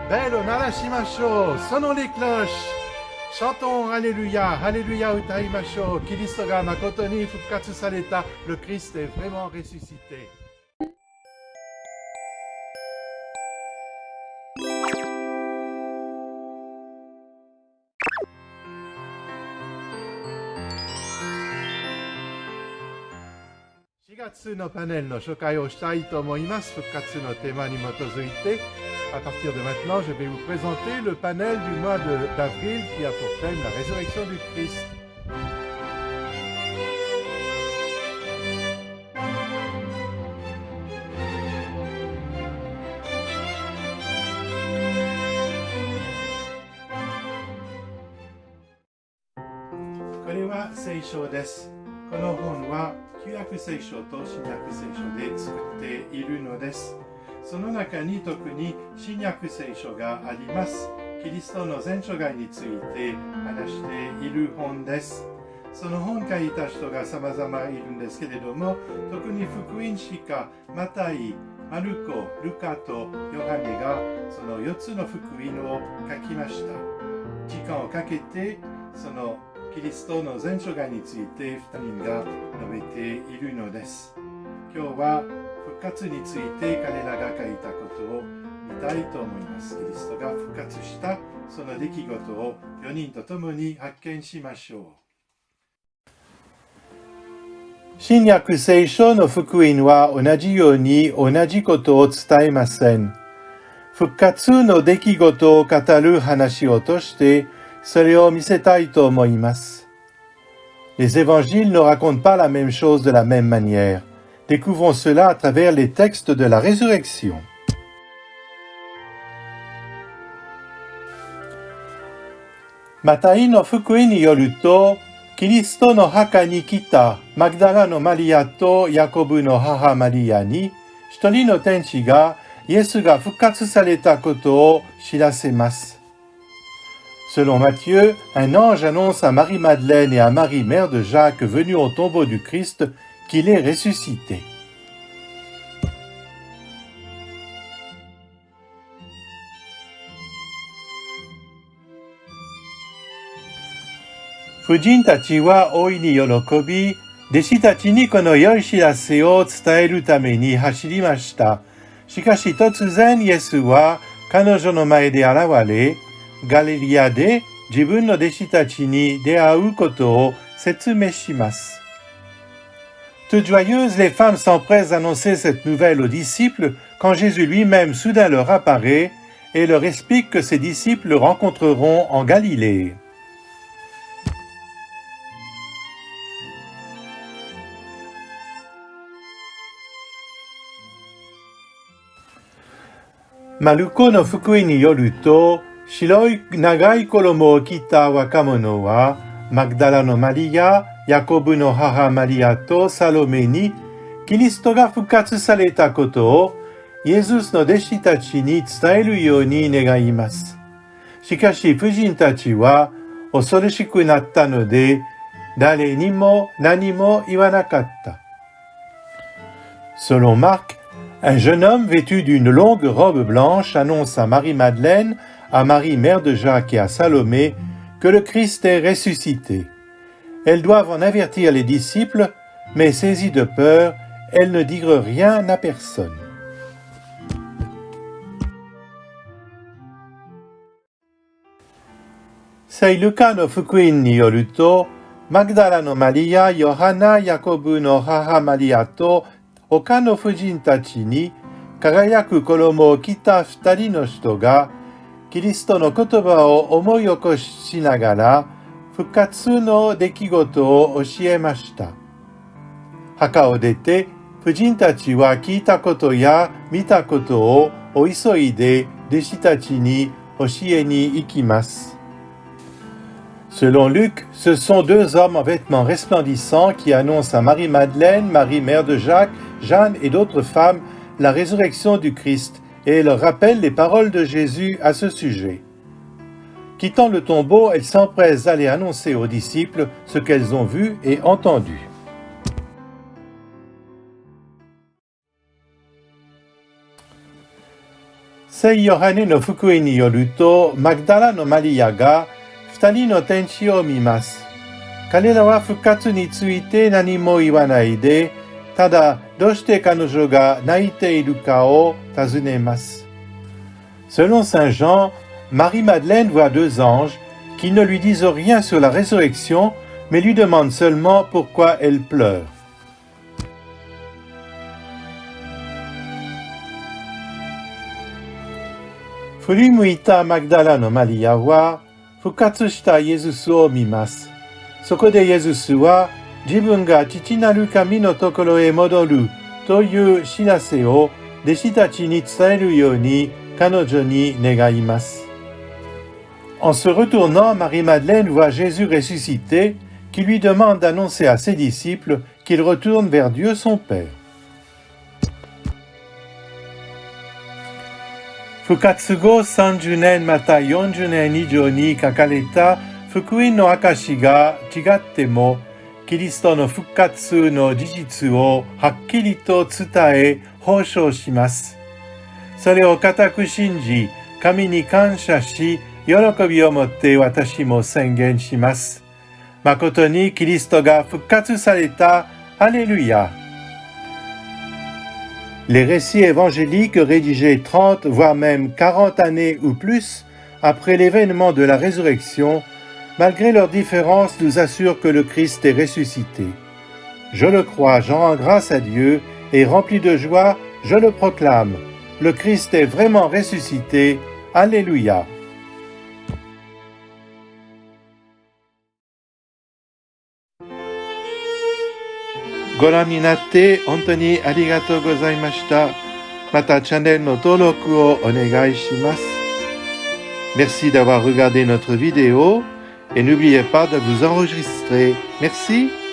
Bello narashimashou, sonnons les cloches. Chantons Alléluia, Alléluia utaimashou. Kiristo ga makoto ni fukkatsu sareta. Le Christ est vraiment ressuscité. Shigatsu no panel no shokai o shitai to omoimasu. Fukkatsu no tema ni motozuite. À partir de maintenant, je vais vous présenter le panel du mois d'avril qui a pour thème la résurrection du Christ. Kore wa seishō desu. この本は旧約聖書と新約聖書で作っているのです。その中に特に新約聖書があります。キリストの全生涯について話している本です。その本を書いた人が様々いるんですけれども、特に福音書家マタイ、マルコ、ルカとヨハネがその4つの福音を書きました。時間をかけてそのキリストの全生涯について2人が述べているのです。今日は復活について彼らが書いたことを見たいと思います。キリストが復活したその出来事を4人と共に発見しましょう。新約聖書の福音は同じように同じことを伝えません。復活の出来事を語る話をとしてそれを見せたいと思います。Les évangiles ne racontent pas la même chose de la même manière. Découvrons cela à travers les textes de la résurrection. Matai no fukuin ni yoru to, Kiristo no haka ni kita Magdala no Maria to Yakobu no haha Maria ni, hitori no tenchi ga Yesu ga fukkatsu sareta koto o shirasemasu. Selon Matthieu, un ange annonce à Marie-Madeleine et à Marie, mère de Jacques, venue au tombeau du Christ, qu'il est ressuscité. Fujin tachi wa oi ni yorokobi, deshi tachi ni kono yoi shirase o tsutaeru tame ni hashirimashita. Shikashi totsuzen Yesu wa kanojo no mae de araware, Galiléa de jibun no deshi tachi ni deau koto o setsume shimasu. Toutes joyeuses, les femmes s'empressent d'annoncer cette nouvelle aux disciples quand Jésus lui-même soudain leur apparaît et leur explique que ses disciples le rencontreront en Galilée. Maruko no fukuin ni yoru to, shiroi nagai koromo o kita wakamono wa Magdala no Maria, Yakobu no haha Maria to Salome ni Kiristo ga fukkatsu sareta koto o Yesus no deshi tachi ni tsutaeru you ni negaimasu. Shikashi fujin tachi wa osoreshiku natta no de dare ni mo nani mo iwanakatta. Selon Marc, un jeune homme vêtu d'une longue robe blanche annonce à Marie-Madeleine, à Marie, mère de Jacques et à Salomé que le Christ est ressuscité. Elles doivent en avertir les disciples, mais saisies de peur, elles ne dirent rien à personne. Sei Luka no fukuin ni yoru to, Magdala no Maria, Yohana, Yakobu no haha Maria to, Oka no fujin tachi ni, kagayaku koromo o kita futari no shito ga, Kiristo no kotoba o omoi okoshi shinagara, fukkatsu no dekigoto o oshiemashita. Haka o dete, fujin tachi wa kiita koto ya mita koto o oisoide deshi tachi ni oshie ni ikimasu. Selon Luc, ce sont deux hommes en vêtements resplendissants qui annoncent à Marie-Madeleine, Marie, mère de Jacques, Jeanne et d'autres femmes la résurrection du Christ et leur rappellent les paroles de Jésus à ce sujet. Quittant le tombeau, elles s'empressent d'aller annoncer aux disciples ce qu'elles ont vu et entendu. 聖ヨハネの福音によると、マグダラのマリアが二人の天使を見ます。彼らは復活について何も言わないで、ただどうして彼女が泣いているかを尋ねます。Selon Saint Jean, Marie-Madeleine voit deux anges qui ne lui disent rien sur la résurrection, mais lui demandent seulement pourquoi elle pleure. Fulimuita Magdala no Maria wa fukatsu shita Yesusu o mimasu. そこでイエスは自分が父なる神のところへ戻るという知らせを弟子たちに伝えるように彼女に願います。En se retournant, Marie-Madeleine voit Jésus ressuscité qui lui demande d'annoncer à ses disciples qu'il retourne vers Dieu son Père. 復活後30年また40年以上に書かれた福音の証が違っても、キリストの復活の事実をはっきりと伝え、保証します。それを固く信じ、神に感謝し、喜びを持って私も宣言します。誠にキリストが復活された。アレルヤ。Les récits évangéliques rédigés 30, voire même 40 années ou plus après l'événement de la résurrection, malgré leurs différences, nous assurent que le Christ est ressuscité. Je le crois, j'en rends grâce à Dieu, et rempli de joie, je le proclame. Le Christ est vraiment ressuscité. Alléluia. ご覧になって本当にありがとうございました。またチャンネルの登録をお願いします。Merci d'avoir regardé notre vidéo et n'oubliez pas de vous enregistrer. Merci.